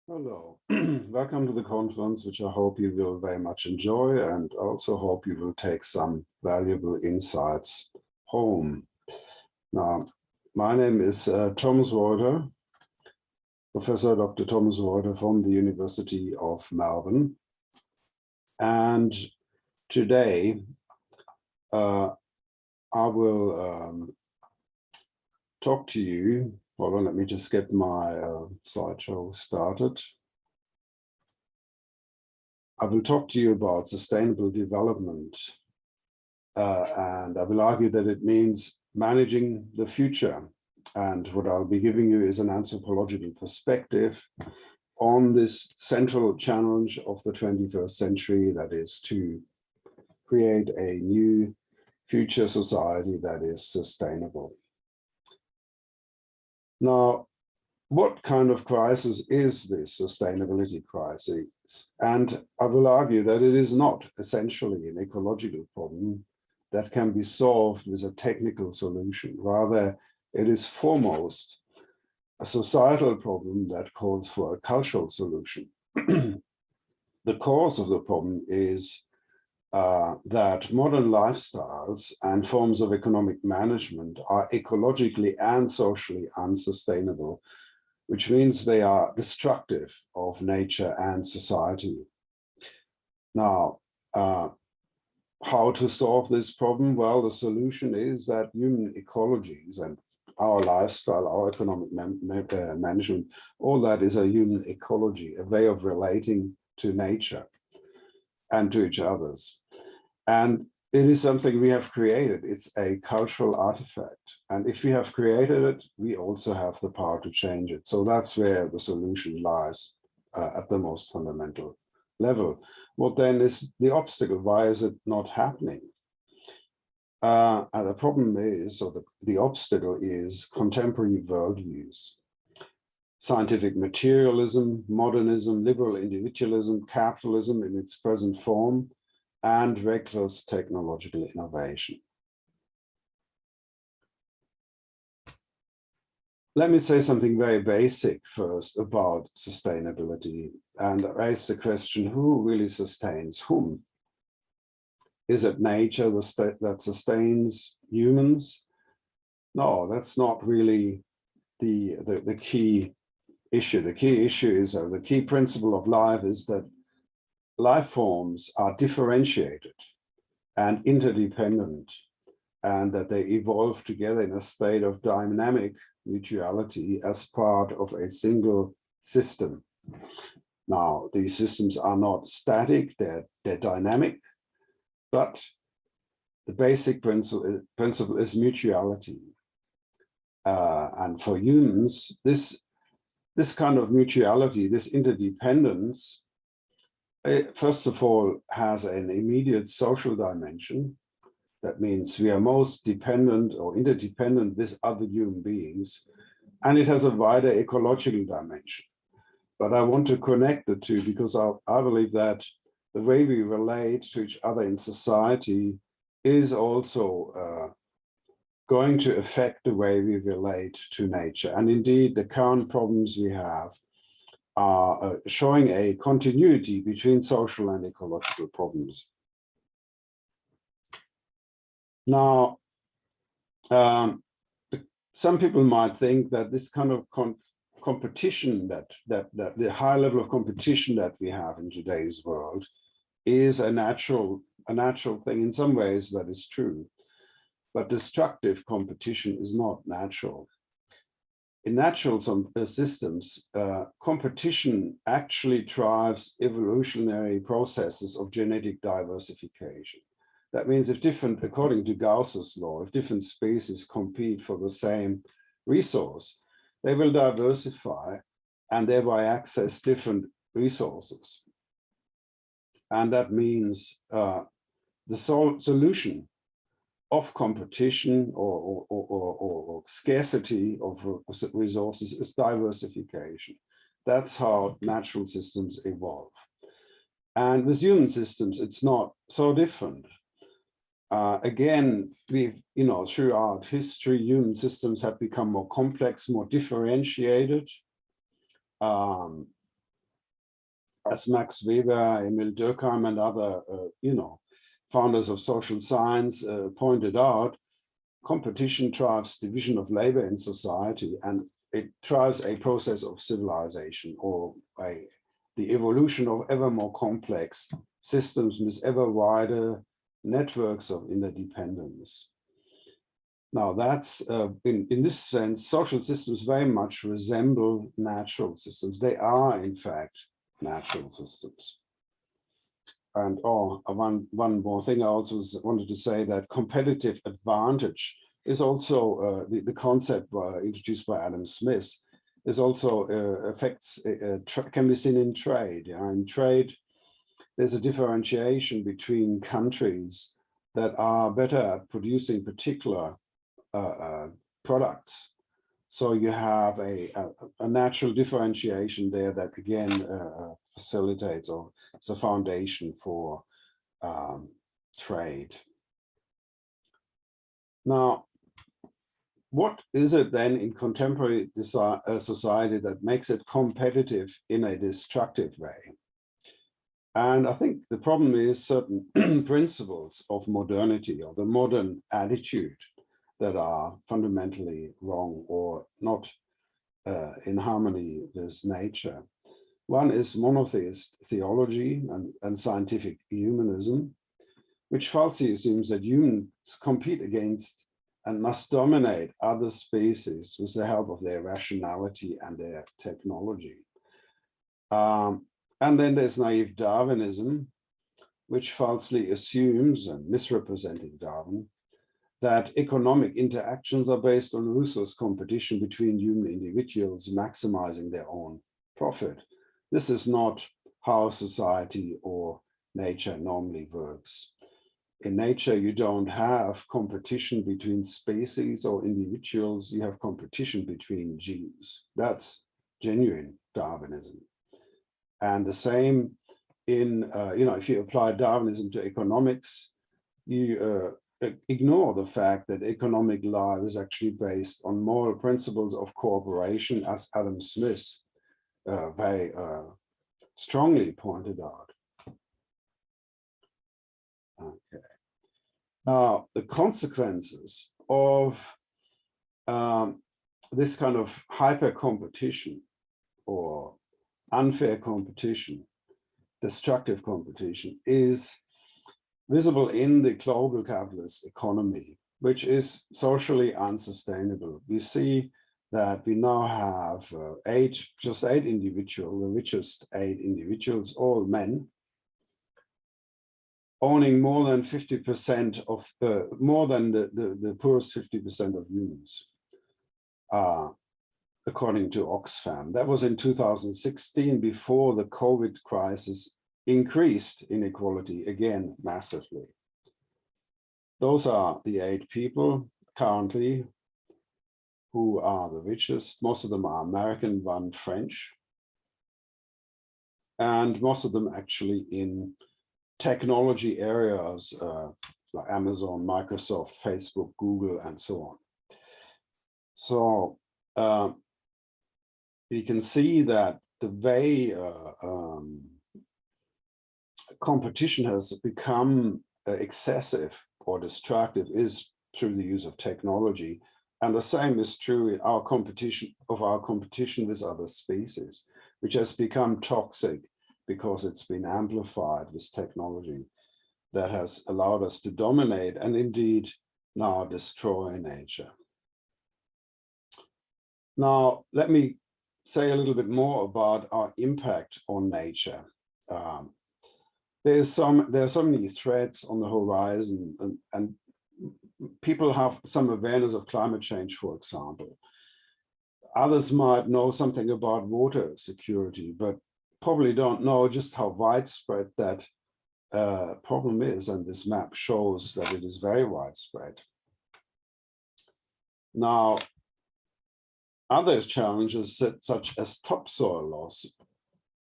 Hello, welcome to the conference, which I hope you will very much enjoy, and also hope you will take some valuable insights home. Now, my name is Thomas Reuter, Professor Dr. Thomas Reuter from the University of Melbourne. And today, I will talk to you. Hold on, let me just get my slideshow started. I will talk to you about sustainable development, and I will argue that it means managing the future. And what I'll be giving you is an anthropological perspective on this central challenge of the 21st century, that is to create a new future society that is sustainable. Now, what kind of crisis is this sustainability crisis? And I will argue that it is not essentially an ecological problem that can be solved with a technical solution. Rather, it is foremost a societal problem that calls for a cultural solution. The cause of the problem is that modern lifestyles and forms of economic management are ecologically and socially unsustainable, which means they are destructive of nature and society. Now, how to solve this problem? Well, the solution is that human ecologies and our lifestyle, our economic management, all that is a human ecology, a way of relating to nature and to each others. And it is something we have created. It's a cultural artifact. And if we have created it, we also have the power to change it. So that's where the solution lies at the most fundamental level. What then is the obstacle? Why is it not happening? And the problem is, or the obstacle is contemporary worldviews. Scientific materialism, modernism, liberal individualism, capitalism in its present form, and reckless technological innovation. Let me say something very basic first about sustainability and raise the question, who really sustains whom? Is it nature that sustains humans? No, that's not really the key issue. The key issue is, the key principle of life is that life forms are differentiated and interdependent, and that they evolve together in a state of dynamic mutuality as part of a single system. Now, these systems are not static, they're dynamic, but the basic principle is mutuality. And for humans, this kind of mutuality, this interdependence, first of all, has an immediate social dimension. That means we are most dependent or interdependent with other human beings, and it has a wider ecological dimension. But I want to connect the two because I believe that the way we relate to each other in society is also going to affect the way we relate to nature. And indeed, the current problems we have are showing a continuity between social and ecological problems. Now, some people might think that this kind of competition, that the high level of competition that we have in today's world is a natural thing. In some ways, that is true, but destructive competition is not natural. In natural systems, competition actually drives evolutionary processes of genetic diversification. That means if according to Gauss's law, if different species compete for the same resource, they will diversify and thereby access different resources. And that means the solution of competition or scarcity of resources is diversification. That's how natural systems evolve. And with human systems, it's not so different. Again, we've, throughout history, human systems have become more complex, more differentiated. as Max Weber, Emil Durkheim, and other, founders of social science pointed out, competition drives division of labor in society, and it drives a process of civilization, or the evolution of ever more complex systems with ever wider networks of interdependence. Now that's, in this sense, social systems very much resemble natural systems. They are, in fact, natural systems. And one more thing I also wanted to say, that competitive advantage is also the concept introduced by Adam Smith, is also can be seen in trade. In trade, there's a differentiation between countries that are better at producing particular products. So you have a natural differentiation there that again facilitates, or is a foundation for trade. Now, what is it then in contemporary society that makes it competitive in a destructive way? And I think the problem is certain principles of modernity, or the modern attitude, that are fundamentally wrong or not in harmony with nature. One is monotheist theology and scientific humanism, which falsely assumes that humans compete against and must dominate other species with the help of their rationality and their technology. And then there's naive Darwinism, which falsely assumes, and misrepresenting Darwin, that economic interactions are based on ruthless competition between human individuals maximizing their own profit. This is not how society or nature normally works. In nature, you don't have competition between species or individuals, you have competition between genes. That's genuine Darwinism. And the same in, if you apply Darwinism to economics, you ignore the fact that economic life is actually based on moral principles of cooperation, as Adam Smith very strongly pointed out. Okay. Now, the consequences of this kind of hyper competition, or unfair competition, destructive competition, is visible in the global capitalist economy, which is socially unsustainable. We see that we now have just eight individuals, the richest 8 individuals, all men, owning more than 50% of more than the poorest 50% of humans, according to Oxfam. That was in 2016, before the COVID crisis increased inequality again massively. Those are the 8 people currently who are the richest. Most of them are American, 1 French, and most of them actually in technology areas like Amazon, Microsoft, Facebook, Google, and so on. So you can see that the way competition has become excessive or destructive is through the use of technology. And the same is true in our competition with other species, which has become toxic because it's been amplified with technology that has allowed us to dominate and indeed now destroy nature. Now, let me say a little bit more about our impact on nature. There are so many threats on the horizon, and people have some awareness of climate change, for example. Others might know something about water security, but probably don't know just how widespread that problem is, and this map shows that it is very widespread. Now, other challenges such as topsoil loss,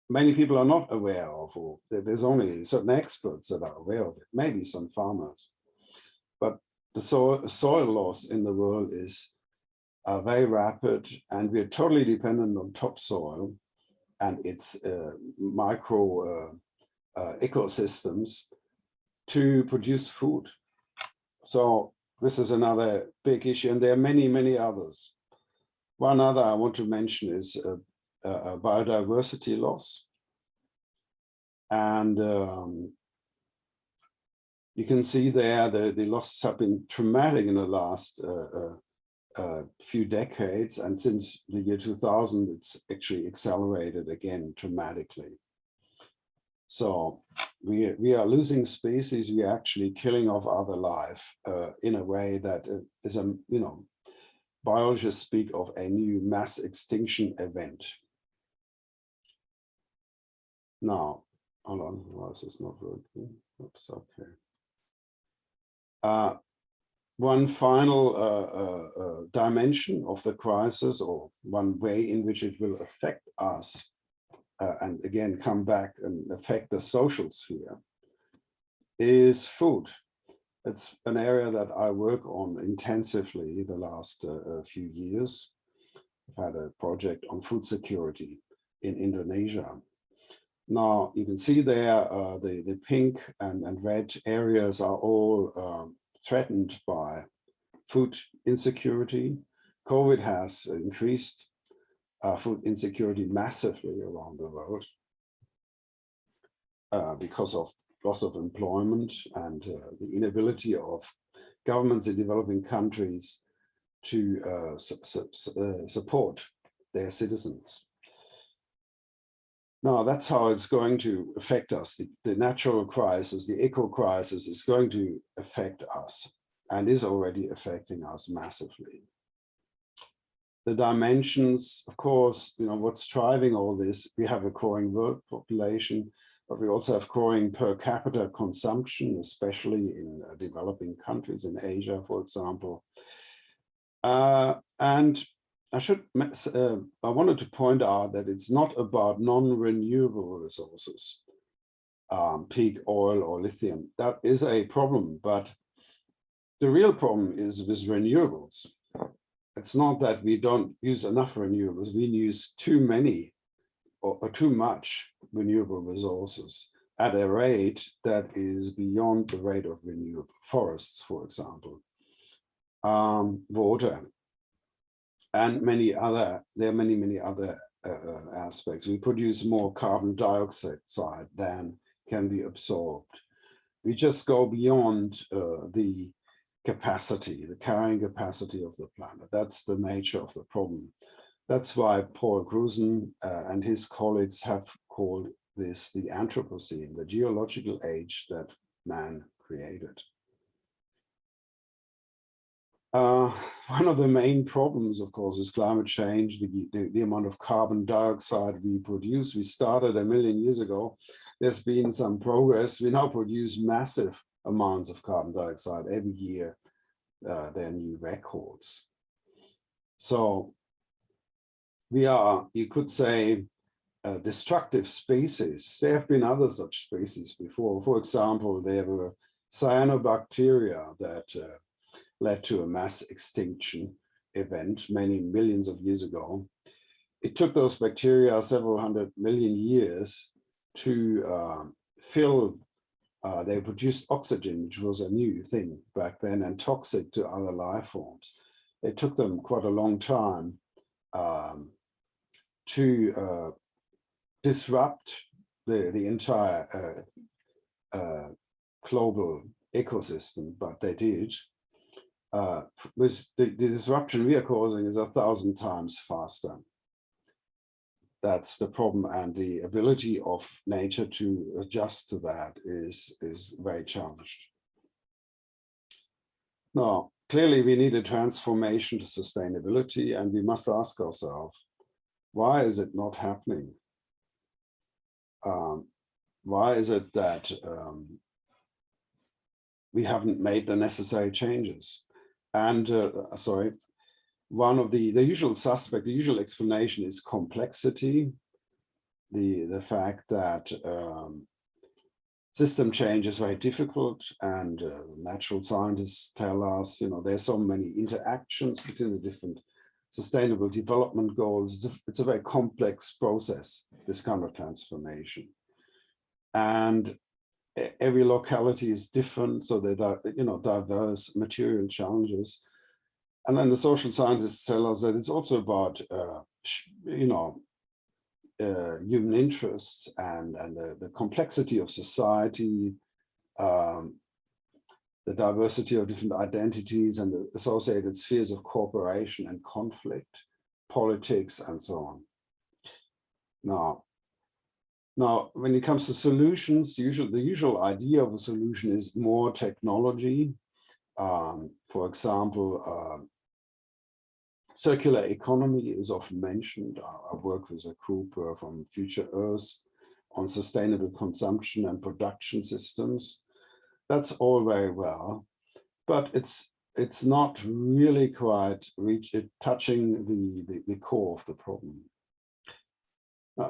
many people are not aware of, or there's only certain experts that are aware of it, maybe some farmers. But the soil loss in the world is very rapid, and we're totally dependent on topsoil. and its micro ecosystems to produce food. So this is another big issue, and there are many, many others. One other I want to mention is biodiversity loss. And you can see there the losses have been traumatic in the last few decades, and since the year 2000, it's actually accelerated again dramatically. So we are losing species. We are actually killing off other life in a way that is a, you know, biologists speak of a new mass extinction event. Now, hold on, why is this not working? Oops, okay. One final dimension of the crisis, or one way in which it will affect us, and again come back and affect the social sphere, is food. It's an area that I work on intensively the last few years. I've had a project on food security in Indonesia. Now you can see there the pink and red areas are all threatened by food insecurity. COVID has increased food insecurity massively around the world because of loss of employment and the inability of governments in developing countries to support their citizens. Now, that's how it's going to affect us. The natural crisis, the eco crisis is going to affect us and is already affecting us massively. The dimensions, of course, you know, what's driving all this, we have a growing world population, but we also have growing per capita consumption, especially in developing countries in Asia, for example. And I wanted to point out that it's not about non-renewable resources, peak oil or lithium. That is a problem, but the real problem is with renewables. It's not that we don't use enough renewables, we use too many or too much renewable resources at a rate that is beyond the rate of renewable forests, for example, water, and many other, there are many other aspects. We produce more carbon dioxide than can be absorbed. We just go beyond the capacity, the carrying capacity of the planet. That's the nature of the problem. That's why Paul Cruzen and his colleagues have called this the Anthropocene, the geological age that man created. One of the main problems, of course, is climate change, the amount of carbon dioxide we produce. We started 1 million years ago. There's been some progress. We now produce massive amounts of carbon dioxide every year. There are new records. So we are, you could say, destructive species. There have been other such species before. For example, there were cyanobacteria that led to a mass extinction event many millions of years ago. It took those bacteria several 100 million years to fill. They produced oxygen, which was a new thing back then and toxic to other life forms. It took them quite a long time to disrupt the entire global ecosystem, but they did. With the disruption we are causing is 1,000 times faster. That's the problem, and the ability of nature to adjust to that is very challenged. Now, clearly we need a transformation to sustainability, and we must ask ourselves, why is it not happening? Why is it that we haven't made the necessary changes? And sorry, one of the usual suspect, the usual explanation is complexity, the fact that system change is very difficult, and natural scientists tell us, you know, there's so many interactions between the different sustainable development goals. It's a very complex process. this kind of transformation. And every locality is different, so there are, diverse material challenges. And then the social scientists tell us that it's also about, human interests and the complexity of society, the diversity of different identities and the associated spheres of cooperation and conflict, politics, and so on. Now, when it comes to solutions, the usual idea of a solution is more technology. For example, circular economy is often mentioned. I work with a group from Future Earth on sustainable consumption and production systems. That's all very well, but it's not really quite touching the core of the problem.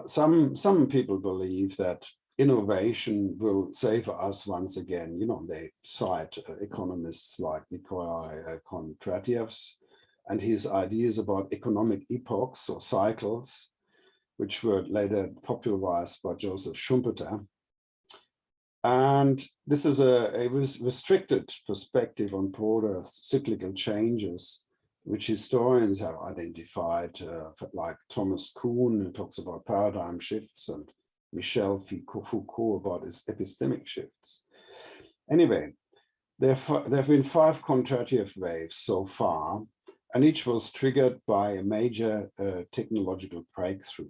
Some people believe that innovation will save us once again. They cite economists like Nikolai Kondratyev's and his ideas about economic epochs or cycles, which were later popularized by Joseph Schumpeter. And this is a restricted perspective on broader cyclical changes, which historians have identified, like Thomas Kuhn, who talks about paradigm shifts, and Michel Foucault about epistemic shifts. Anyway, there have been 5 Kondratiev waves so far, and each was triggered by a major technological breakthrough.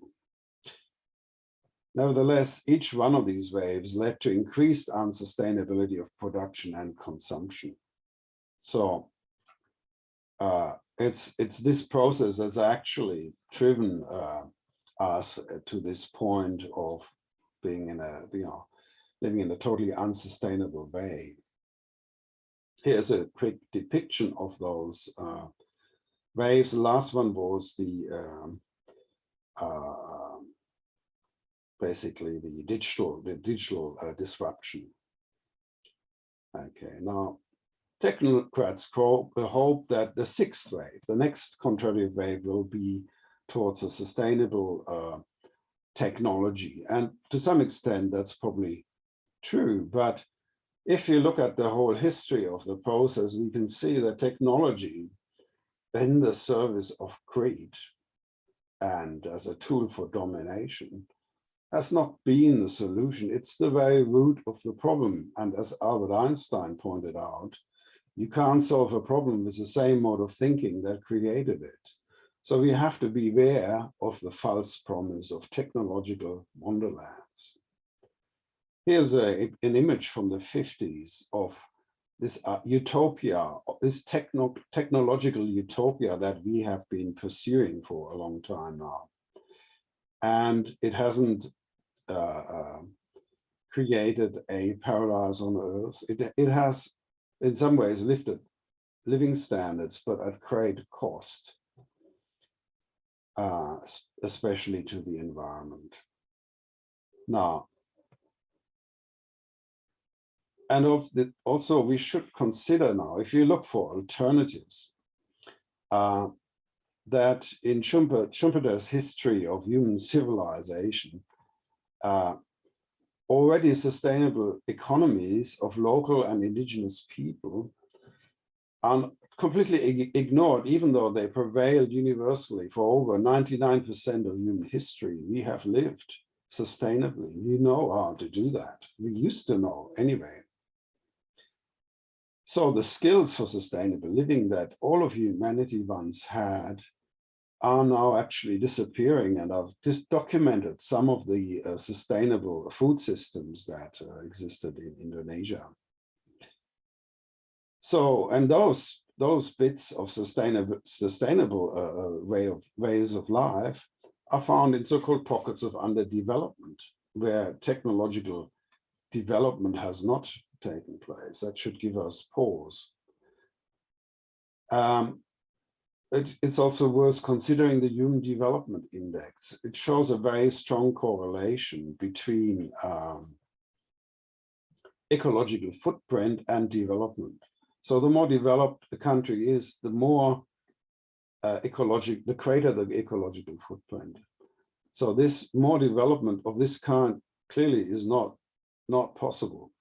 Nevertheless, each one of these waves led to increased unsustainability of production and consumption. So it's this process that's actually driven us to this point of being in living in a totally unsustainable way. Here's a quick depiction of those waves. The last one was the basically the digital disruption. Okay, now technocrats hope that the 6th wave, the next contrary wave, will be towards a sustainable technology. And to some extent, that's probably true. But if you look at the whole history of the process, we can see that technology in the service of greed and as a tool for domination has not been the solution. It's the very root of the problem. And as Albert Einstein pointed out, you can't solve a problem with the same mode of thinking that created it. So we have to beware of the false promise of technological wonderlands. Here's an image from the 50s of this utopia, this technological utopia that we have been pursuing for a long time now. And it hasn't created a paradise on earth. It has, in some ways, lifted living standards, but at great cost, especially to the environment. Now, and also we should consider now, if you look for alternatives, that in Schumpeter's history of human civilization, already sustainable economies of local and indigenous people are completely ignored, even though they prevailed universally for over 99% of human history. We have lived sustainably. We know how to do that. We used to know anyway. So the skills for sustainable living that all of humanity once had are now actually disappearing, and I've just documented some of the sustainable food systems that existed in Indonesia. So, and those bits of sustainable ways of life are found in so-called pockets of underdevelopment, where technological development has not taken place. That should give us pause. It's also worth considering the Human Development Index. It shows a very strong correlation between ecological footprint and development. So the more developed a country is, the more the greater the ecological footprint. So this more development of this kind clearly is not possible.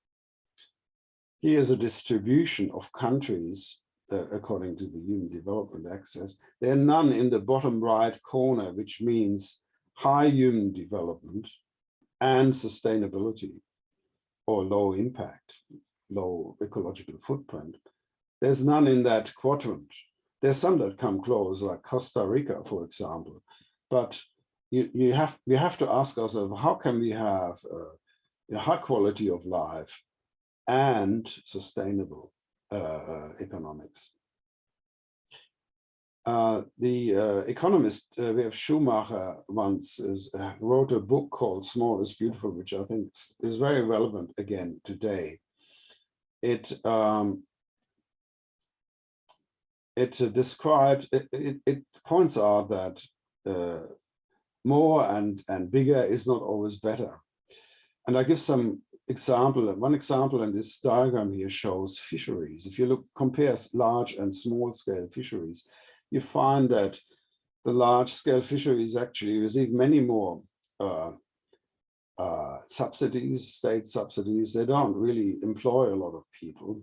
Here's a distribution of countries according to the Human Development Axis. There are none in the bottom right corner, which means high human development and sustainability, or low impact, low ecological footprint. There's none in that quadrant. There's some that come close, like Costa Rica, for example. But we have to ask ourselves, how can we have a high quality of life and sustainable economics? The economist W.F. Schumacher once wrote a book called Small is Beautiful, which I think is very relevant again today. It describes, it points out that more and bigger is not always better. And I give some example. One example in this diagram here shows fisheries. If you compare large and small scale fisheries, you find that the large scale fisheries actually receive many more subsidies, state subsidies. They don't really employ a lot of people.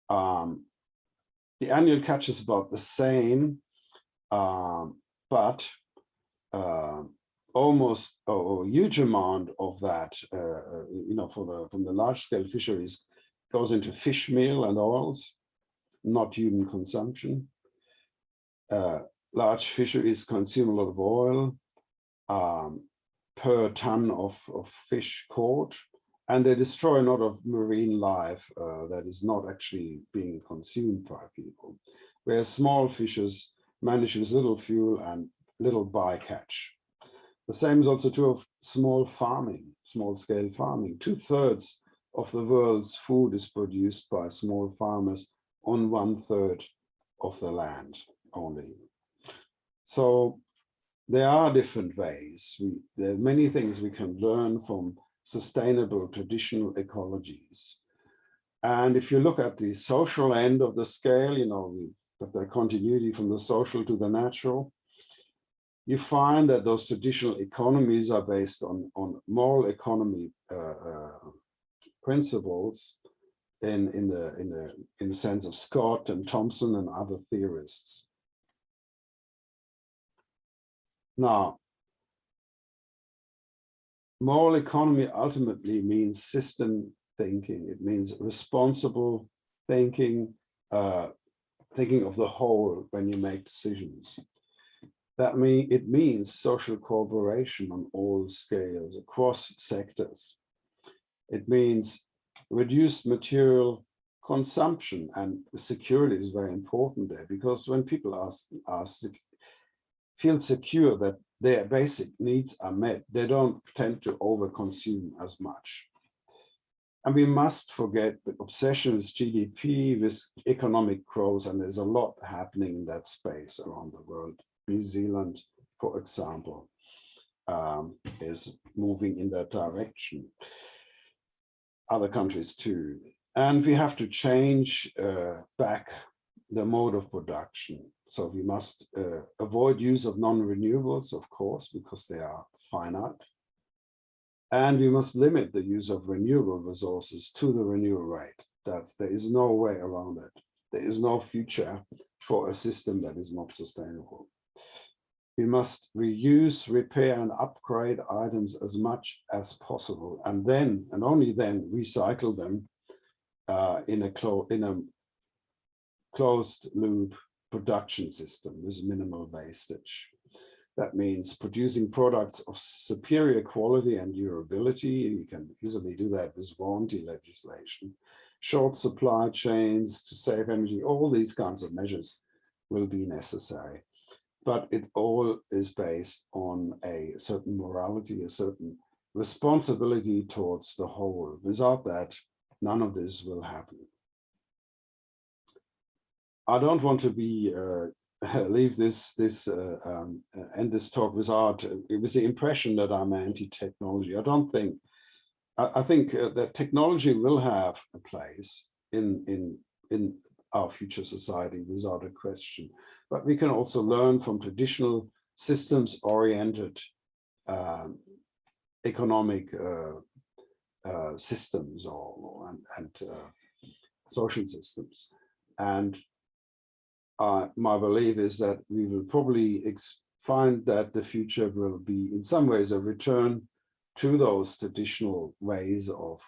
The annual catch is about the same, but almost a huge amount of that, from the large scale fisheries goes into fish meal and oils, not human consumption. Large fisheries consume a lot of oil per ton of fish caught, and they destroy a lot of marine life that is not actually being consumed by people, whereas small fishes manage with little fuel and little bycatch. The same is also true of small farming, small-scale farming. 2/3 of the world's food is produced by small farmers on 1/3 of the land only. So there are different ways. There are many things we can learn from sustainable traditional ecologies. And if you look at the social end of the scale, but the continuity from the social to the natural, you find that those traditional economies are based on moral economy principles in the sense of Scott and Thompson and other theorists. Now, moral economy ultimately means system thinking. It means responsible thinking, thinking of the whole when you make decisions. It means social cooperation on all scales, across sectors. It means reduced material consumption, and security is very important there, because when people feel secure that their basic needs are met, they don't tend to overconsume as much. And we must forget the obsession with GDP, with economic growth, and there's a lot happening in that space around the world. New Zealand, for example, is moving in that direction. Other countries too. And we have to change back the mode of production. So we must avoid use of non-renewables, of course, because they are finite. And we must limit the use of renewable resources to the renewal rate. There is no way around it. There is no future for a system that is not sustainable. We must reuse, repair, and upgrade items as much as possible, and then, and only then, recycle them in a closed loop production system with minimal wastage. That means producing products of superior quality and durability. You can easily do that with warranty legislation. Short supply chains to save energy, all these kinds of measures will be necessary. But it all is based on a certain morality, a certain responsibility towards the whole. Without that, none of this will happen. I don't want to leave end this talk with the impression that I'm anti-technology. I think that technology will have a place in our future society without a question. But we can also learn from traditional systems-oriented economic systems and social systems. And my belief is that we will probably find that the future will be in some ways a return to those traditional ways of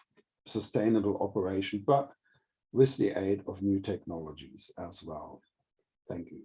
sustainable operation, but with the aid of new technologies as well. Thank you.